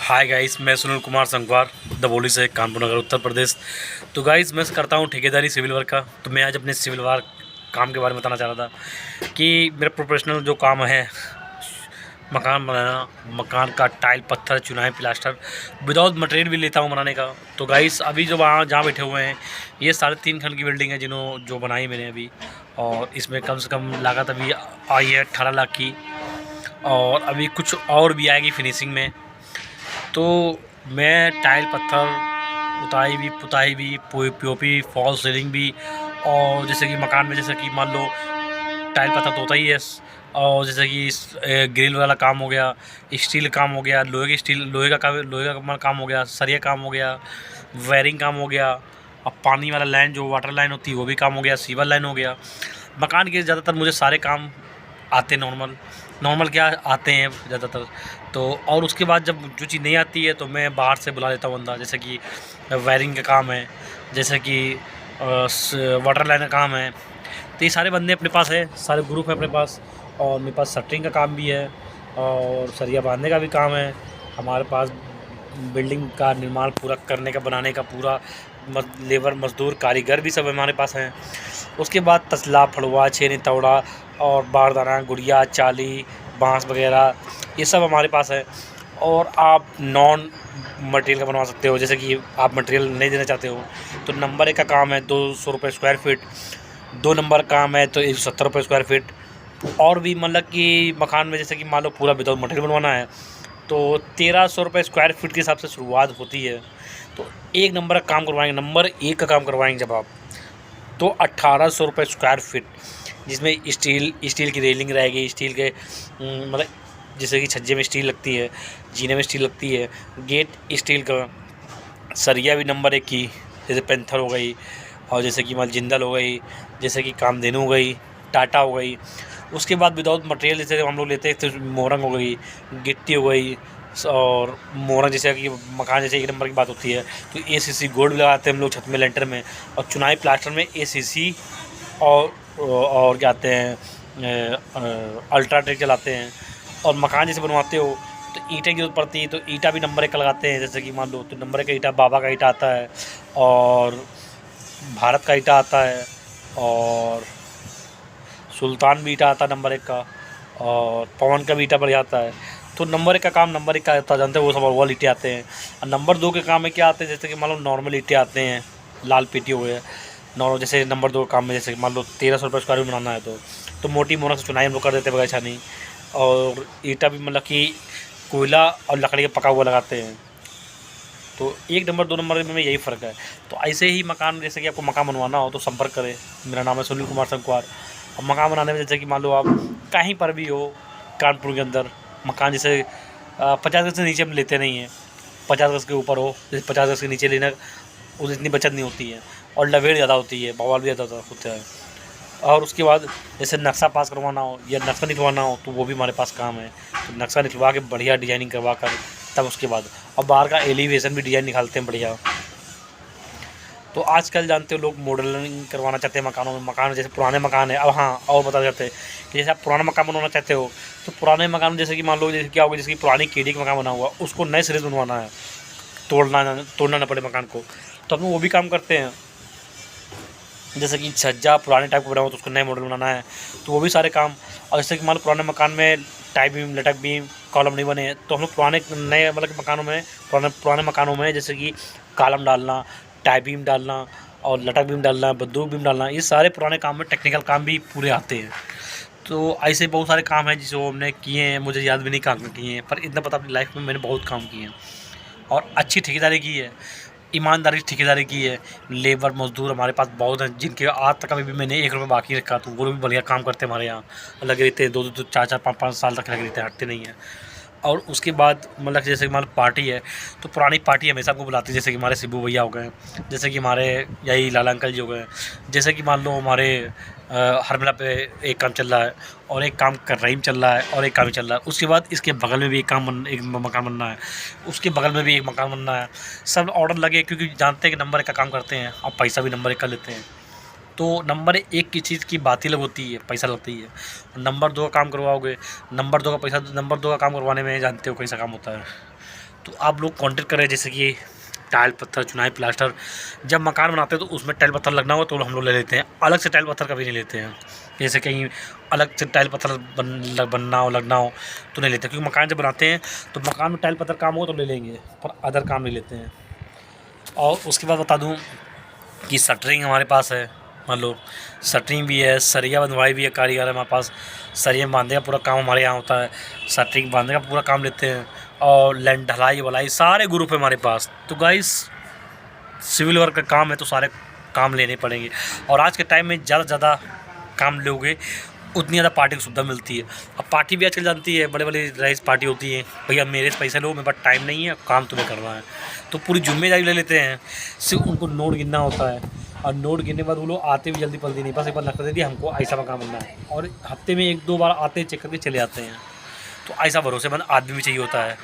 Hi guys, मैं सुनील कुमार संगवार दबोली से, कानपुर नगर, उत्तर प्रदेश। तो गाइस, मैं करता हूँ ठेकेदारी सिविल वर्क का। तो मैं आज अपने सिविल वर्क काम के बारे में बताना चाह रहा था कि मेरा प्रोफेशनल जो काम है, मकान बनाना, मकान का टाइल, पत्थर, चुनाई, प्लास्टर, विदाउट मटेरियल भी लेता हूँ बनाने का। तो गाइस, अभी जो वहाँ जहाँ बैठे हुए हैं, ये 3.5 खंड की बिल्डिंग है जो बनाई मैंने अभी। और इसमें कम से कम लागत अभी आई है 18 लाख की, और अभी कुछ और भी आएगी फिनिशिंग में। तो मैं टाइल, पत्थर, पुताई भी, पीओपी, फॉल सीलिंग भी, और जैसे कि मकान में जैसे कि मान लो टाइल पत्थर तो होता ही है, और जैसे कि ग्रिल वाला काम हो गया, स्टील काम हो गया, लोहे का काम हो गया, सरिया काम हो गया, वायरिंग काम हो गया, और पानी वाला लाइन जो वाटर लाइन होती है वो भी काम हो गया, सीवर लाइन हो गया। मकान के ज़्यादातर मुझे सारे काम आते नॉर्मल क्या आते हैं ज़्यादातर। तो और उसके बाद जब जो चीज़ नहीं आती है तो मैं बाहर से बुला लेता हूँ बंदा, जैसे कि वायरिंग का काम है, जैसे कि वाटर लाइन का काम है। तो ये सारे बंदे अपने पास है, सारे ग्रुप है अपने पास। और मेरे पास शटरिंग का काम भी है, और सरिया बांधने का भी काम है। हमारे पास बिल्डिंग का निर्माण पूरा करने का, बनाने का पूरा लेबर, मज़दूर, कारीगर भी सब हमारे पास हैं। उसके बाद तसला, फड़ुआ, छेनी, तवड़ा और बारदाना, गुड़िया, चाली, बांस वगैरह, ये सब हमारे पास है। और आप नॉन मटेरियल का बनवा सकते हो, जैसे कि आप मटेरियल नहीं देना चाहते हो तो नंबर 1 का काम है 200 रुपये स्क्वायर फीट, 2 नंबर काम है तो 170 रुपये स्क्वायर फीट। और भी मतलब कि मकान में जैसे कि मान लो पूरा विदाउट मटेरियल बनवाना है तो 1300 रुपये स्क्वायर फीट के हिसाब से शुरुआत होती है। तो 1 नंबर का काम करवाएंगे, नंबर 1 का काम करवाएंगे जब आप, तो 1800 रुपये स्क्वायर फीट, जिसमें स्टील की रेलिंग रहेगी, स्टील के मतलब जैसे कि छज्जे में स्टील लगती है, जीने में स्टील लगती है, गेट स्टील का, सरिया भी नंबर 1 की, जैसे पेंथर हो गई, और जैसे कि मान जिंदल हो गई, जैसे कि कामधेनु हो गई, टाटा हो गई। उसके बाद विदाउट मटेरियल जैसे हम लोग लेते हैं तो मोरंग हो गई, गिट्टी हो गई, और मोरंग जैसे कि मकान जैसे 1 नंबर की बात होती है तो ACC गोल्ड भी लगाते हैं हम लोग छत में, लेंटर में। और चुनाई प्लास्टर में ACC और क्या आते हैं, अल्ट्राटेक चलाते हैं। और मकान जैसे बनवाते हो तो ईंटें की ज़रूरत पड़ती है, तो ईंटा भी नंबर 1 का लगाते हैं। जैसे कि मान लो तो नंबर 1 का ईंटा बाबा का ईंटा आता है, और भारत का ईंटा आता है, और सुल्तान भी ईंटा आता है नंबर 1 का, और पवन का भी ईंटा बढ़िया आता है। तो नंबर 1 का काम नंबर 1 का आता, जानते हैं वो सब वॉल ईंटे आते हैं। और नंबर 2 के काम में क्या आते हैं, जैसे कि मान लो नॉर्मल ईंटे आते हैं, लाल पीटी हो गए नॉर्मल। जैसे नंबर 2 काम में जैसे मान लो 1300 रुपये स्क्वायर फीट बनाना है तो मोटी मोरंग से चुनाई हम लोग कर देते हैं बगैर छानी। और ईंटा भी मतलब कि कोयला और लकड़ी का पका हुआ लगाते हैं। तो 1 नंबर 2 नंबर में यही फ़र्क है। तो ऐसे ही मकान, जैसे कि आपको मकान बनवाना हो तो संपर्क करें। मेरा नाम है सुनील कुमार संगवार। और मकान बनाने में जैसे कि मान लो आप कहीं पर भी हो कानपुर के अंदर, मकान जैसे 50 गज से नीचे हम लेते नहीं हैं, 50 गज के ऊपर हो, जैसे 50 गज के नीचे लेना उस इतनी बचत नहीं होती है, और लवेड़ ज़्यादा होती है, बवाल भी ज़्यादा होता है। और उसके बाद जैसे नक्शा पास करवाना हो या नक्शा निकलवाना हो तो वो भी हमारे पास काम है। तो नक्शा निकलवा के बढ़िया डिजाइनिंग करवा कर तब उसके बाद, और बाहर का एलिवेशन भी डिज़ाइन निकालते हैं बढ़िया। तो आजकल जानते हो लोग मॉडलिंग करवाना चाहते हैं मकानों में। मकान जैसे पुराने मकान है, अब हाँ और बता चाहते हैं कि जैसे आप पुराना मकान बनवाना चाहते हो तो पुराने मकान में जैसे कि मान लो जैसे क्या होगा, जैसे कि पुरानी केडी का मकान बना हुआ उसको नए सिरे से बनवाना है, तोड़ना ना पड़े मकान को, तो हम लोग वो भी काम करते हैं। जैसे कि छज्जा पुराने टाइप का बना हुआ तो उसको नए मॉडल बनाना है, तो वो भी सारे काम। और जैसे कि मान लो पुराने मकान में टाई बीम, लटक बीम, कॉलम नहीं बने तो हम लोग नए मतलब मकानों में, पुराने मकानों में जैसे कि कॉलम डालना, टाई बीम डालना, और लटक बीम डालना, बंदूक बीम डालना, ये सारे पुराने काम में टेक्निकल काम भी पूरे आते हैं। तो ऐसे बहुत सारे काम हैं जिसे हमने किए हैं, मुझे याद भी नहीं काम किए हैं, पर इतना पता अपनी लाइफ में मैंने बहुत काम किए हैं। और अच्छी ठेकेदारी की है, ईमानदारी से ठेकेदारी की है। लेबर मज़दूर हमारे पास बहुत हैं जिनके आज तक अभी भी मैंने 1 रुपये बाकी रखा, तो वो लोग भी बढ़िया काम करते हैं हमारे यहाँ, लगे रहते हैं 2-2 4-4 5-5 साल तक लगे रहते हैं, हटते नहीं हैं। और उसके बाद मतलब जैसे कि मान लो पार्टी है तो पुरानी पार्टी हमेशा हमको बुलाती है, जैसे कि हमारे शिबू भैया हो गए, जैसे कि हमारे यही लाला अंकल जी हो गए, जैसे कि मान लो हमारे हरमिला पे एक काम चल रहा है, और एक काम कर रहीम चल रहा है, और एक काम ही चल रहा है। उसके बाद इसके बगल में भी एक मकान बनना है, उसके बगल में भी एक मकान बनना है। सब ऑर्डर लगे क्योंकि जानते हैं कि नंबर 1 का काम करते हैं और पैसा भी नंबर 1 का लेते हैं। तो नंबर 1 की चीज़ की बात ही अलग होती है, पैसा लगती है। नंबर 2 का काम करवाओगे, नंबर 2 का पैसा, नंबर 2 का काम करवाने में जानते हो कैसा काम होता है। तो आप लोग कॉन्टेक्ट करें, जैसे कि टाइल पत्थर चुनाई प्लास्टर। जब मकान बनाते हैं तो उसमें टाइल पत्थर लगना हो तो हम लोग ले लेते हैं, अलग से टाइल पत्थर कभी नहीं लेते हैं। जैसे कहीं अलग से टाइल पत्थर बनना हो लगना हो तो नहीं लेते, क्योंकि मकान जब बनाते हैं तो मकान में टाइल पत्थर काम हो तो ले लेंगे, पर अदर काम नहीं लेते हैं। और उसके बाद बता दूँ कि शटरिंग हमारे पास है, मान लो शटरिंग भी है, सरिया बंधवाई भी है, कारीगर है हमारे पास, सरिया बांधने का पूरा काम हमारे यहाँ होता है, शटरिंग बांधने का पूरा काम लेते हैं, और लैंड ढलाई वलाई सारे ग्रुप है हमारे पास। तो गाइस सिविल वर्क का काम है तो सारे काम लेने पड़ेंगे, और आज के टाइम में ज़्यादा से ज़्यादा काम लोगे उतनी ज़्यादा पार्टी की सुविधा मिलती है। अब पार्टी भी आजकल जानती है, बड़े बड़े रईस पार्टी होती है, भैया मेरे से पैसे लो, मेरे पास टाइम नहीं है, काम तुम्हें करना है, तो पूरी जिम्मेदारी ले लेते हैं। सिर्फ उनको नोट गिनना होता है, और नोट गिनने के बाद वो लोग आते भी जल्दी पलती नहीं, बस एक बार नकल दे दिया हमको ऐसा काम करना है, और हफ्ते में 1-2 बार आते चेक करके चले जाते हैं। तो ऐसा भरोसेमंद आदमी भी चाहिए होता है।